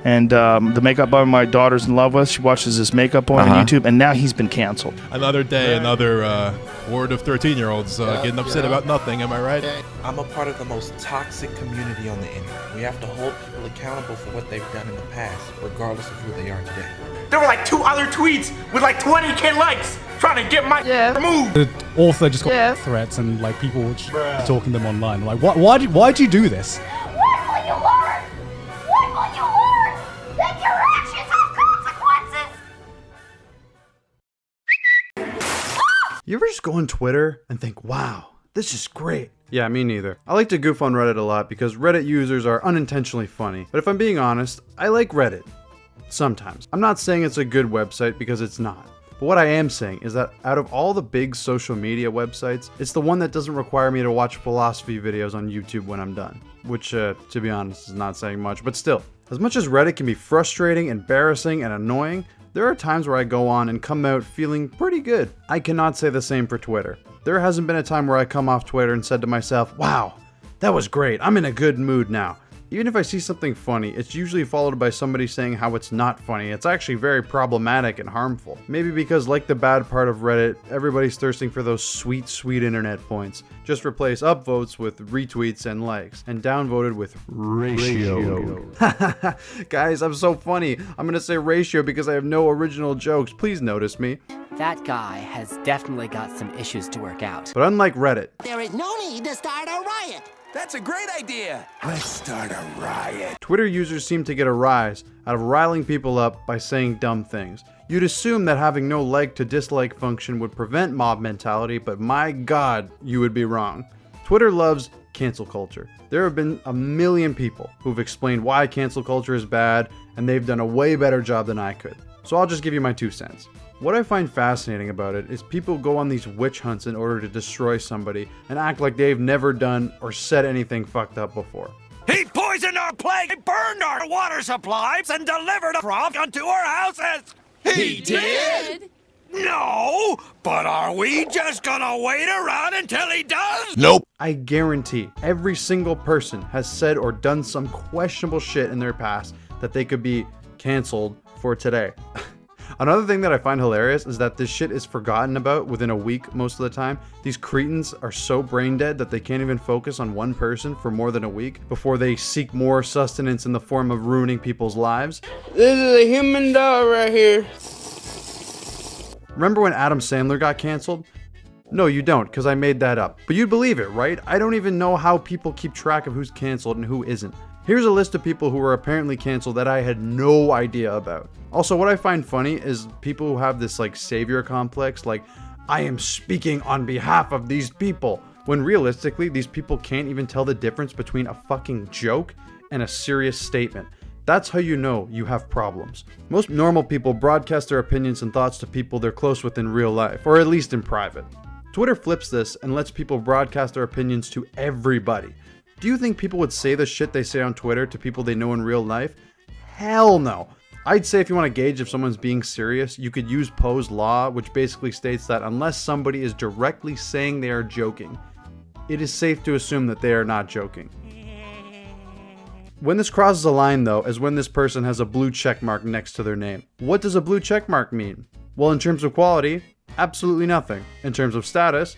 And the makeup artist my daughter's in love with, she watches this makeup on YouTube, and now he's been canceled. Another day, another horde of 13-year-olds getting upset about nothing, am I right? I'm a part of the most toxic community on the internet. We have to hold people accountable for what they've done in the past, regardless of who they are today. There were like 2 other tweets with like 20K likes trying to get my removed. The author just got threats and like people were talking to them online. Like, why'd you do this? When will you learn? When will you learn that your actions have consequences? You ever just go on Twitter and think, wow, this is great? Yeah, me neither. I like to goof on Reddit a lot because Reddit users are unintentionally funny. But if I'm being honest, I like Reddit. Sometimes. I'm not saying it's a good website because it's not. But what I am saying is that out of all the big social media websites, it's the one that doesn't require me to watch philosophy videos on YouTube when I'm done. Which, to be honest, is not saying much, but still. As much as Reddit can be frustrating, embarrassing, and annoying, there are times where I go on and come out feeling pretty good. I cannot say the same for Twitter. There hasn't been a time where I come off Twitter and said to myself, wow, that was great, I'm in a good mood now. Even if I see something funny, it's usually followed by somebody saying how it's not funny. It's actually very problematic and harmful. Maybe because, like the bad part of Reddit, everybody's thirsting for those sweet, sweet internet points. Just replace upvotes with retweets and likes, and downvoted with ratio. Guys, I'm so funny. I'm gonna say ratio because I have no original jokes. Please notice me. That guy has definitely got some issues to work out. But unlike Reddit, there is no need to start a riot. That's a great idea. Let's start a riot. Twitter users seem to get a rise out of riling people up by saying dumb things. You'd assume that having no like to dislike function would prevent mob mentality, but my god, you would be wrong. Twitter loves cancel culture. There have been a million people who've explained why cancel culture is bad, and they've done a way better job than I could. So I'll just give you my 2 cents. What I find fascinating about it is people go on these witch hunts in order to destroy somebody and act like they've never done or said anything fucked up before. He poisoned our plague, burned our water supplies, and delivered a frog onto our houses. He did? No, but are we just gonna wait around until he does? Nope. I guarantee every single person has said or done some questionable shit in their past that they could be canceled for today. Another thing that I find hilarious is that this shit is forgotten about within a week most of the time. These cretins are so brain dead that they can't even focus on one person for more than a week before they seek more sustenance in the form of ruining people's lives. This is a human dog right here. Remember when Adam Sandler got canceled? No, you don't, because I made that up. But you'd believe it, right? I don't even know how people keep track of who's canceled and who isn't. Here's a list of people who were apparently canceled that I had no idea about. Also, what I find funny is people who have this like savior complex, like, I am speaking on behalf of these people, when realistically, these people can't even tell the difference between a fucking joke and a serious statement. That's how you know you have problems. Most normal people broadcast their opinions and thoughts to people they're close with in real life, or at least in private. Twitter flips this and lets people broadcast their opinions to everybody. Do you think people would say the shit they say on Twitter to people they know in real life? Hell no. I'd say if you want to gauge if someone's being serious, you could use Poe's law, which basically states that unless somebody is directly saying they are joking, it is safe to assume that they are not joking. When this crosses a line, though, is when this person has a blue check mark next to their name. What does a blue check mark mean? Well, in terms of quality, absolutely nothing. In terms of status,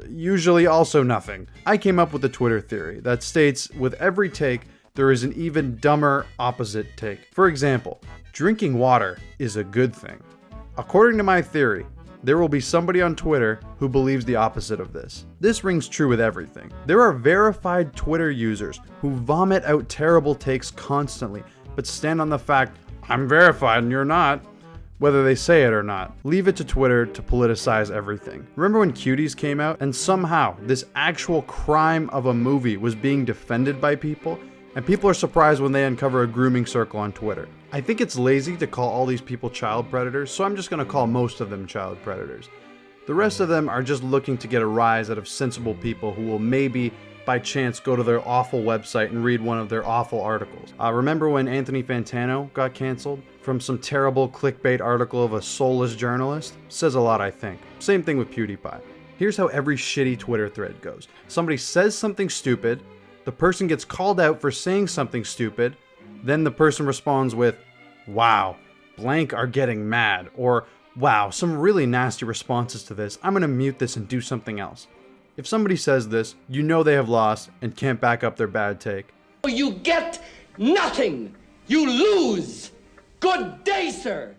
usually also nothing. I came up with a Twitter theory that states with every take, there is an even dumber opposite take. For example, drinking water is a good thing. According to my theory, there will be somebody on Twitter who believes the opposite of this. This rings true with everything. There are verified Twitter users who vomit out terrible takes constantly, but stand on the fact, I'm verified and you're not, whether they say it or not. Leave it to Twitter to politicize everything. Remember when Cuties came out and somehow this actual crime of a movie was being defended by people? And people are surprised when they uncover a grooming circle on Twitter. I think it's lazy to call all these people child predators, so I'm just gonna call most of them child predators. The rest of them are just looking to get a rise out of sensible people who will maybe, by chance, go to their awful website and read one of their awful articles. Remember when Anthony Fantano got canceled? From some terrible clickbait article of a soulless journalist? Says a lot, I think. Same thing with PewDiePie. Here's how every shitty Twitter thread goes. Somebody says something stupid, the person gets called out for saying something stupid, Then the person responds with, wow, blank are getting mad, or wow, some really nasty responses to this. I'm gonna mute this and do something else. If somebody says this, you know they have lost and can't back up their bad take. You get nothing. You lose. Good day, sir.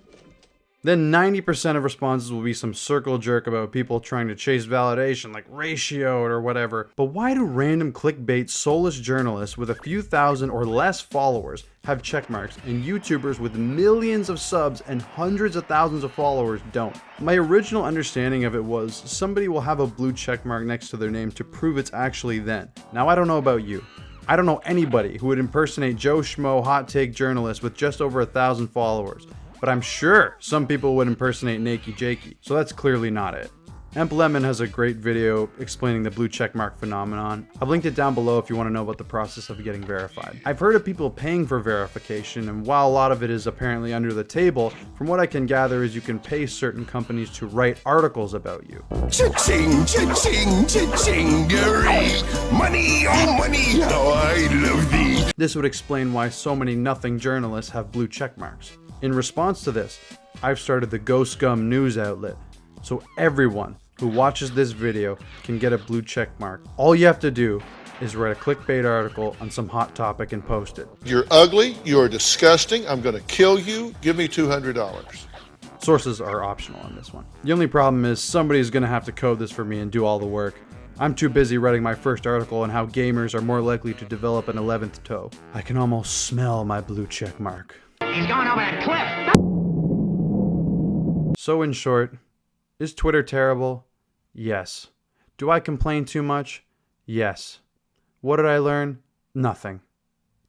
Then 90% of responses will be some circle jerk about people trying to chase validation, like ratioed or whatever. But why do random clickbait soulless journalists with a few thousand or less followers have checkmarks, and YouTubers with millions of subs and hundreds of thousands of followers don't? My original understanding of it was somebody will have a blue checkmark next to their name to prove it's actually them. Now I don't know about you. I don't know anybody who would impersonate Joe Schmo hot take journalist with just over 1,000 followers. But I'm sure some people would impersonate Nakey Jakey, so that's clearly not it. Emp Lemon has a great video explaining the blue checkmark phenomenon. I've linked it down below if you want to know about the process of getting verified. I've heard of people paying for verification, and while a lot of it is apparently under the table, from what I can gather is you can pay certain companies to write articles about you. Cha-ching, cha-ching, cha-chingery. Money, oh money, how I love thee. This would explain why so many nothing journalists have blue checkmarks. In response to this, I've started the Go Scum news outlet, so everyone who watches this video can get a blue check mark. All you have to do is write a clickbait article on some hot topic and post it. You're ugly, you're disgusting, I'm gonna kill you, give me $200. Sources are optional on this one. The only problem is somebody's gonna have to code this for me and do all the work. I'm too busy writing my first article on how gamers are more likely to develop an 11th toe. I can almost smell my blue check mark. He's going over the cliff. So in short, is Twitter terrible? Yes. Do I complain too much? Yes. What did I learn? Nothing.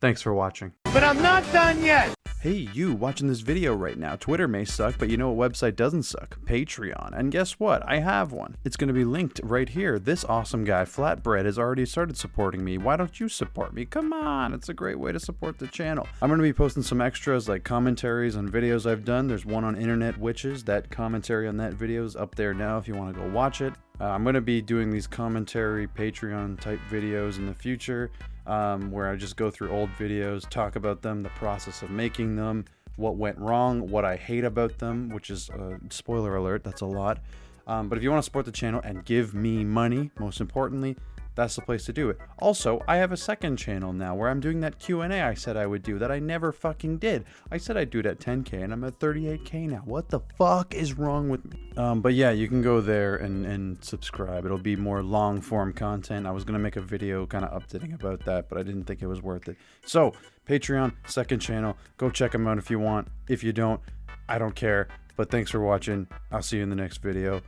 Thanks for watching. But I'm not done yet. Hey, you watching this video right now. Twitter may suck, but you know what website doesn't suck? Patreon. And guess what? I have one. It's going to be linked right here. This awesome guy, Flatbread, has already started supporting me. Why don't you support me? Come on, it's a great way to support the channel. I'm going to be posting some extras like commentaries on videos I've done. There's one on Internet Witches. That commentary on that video is up there now if you want to go watch it. I'm going to be doing these commentary Patreon type videos in the future. Where I just go through old videos, talk about them, the process of making them, what went wrong, what I hate about them, which is, spoiler alert, that's a lot. But if you want to support the channel and give me money, most importantly, that's the place to do it. Also, I have a second channel now where I'm doing that Q&A I said I would do that I never fucking did. I said I'd do it at 10K and I'm at 38K now. What the fuck is wrong with me? But yeah, you can go there and subscribe. It'll be more long form content. I was going to make a video kind of updating about that, but I didn't think it was worth it. So, Patreon, second channel. Go check them out if you want. If you don't, I don't care. But thanks for watching. I'll see you in the next video.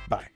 Bye.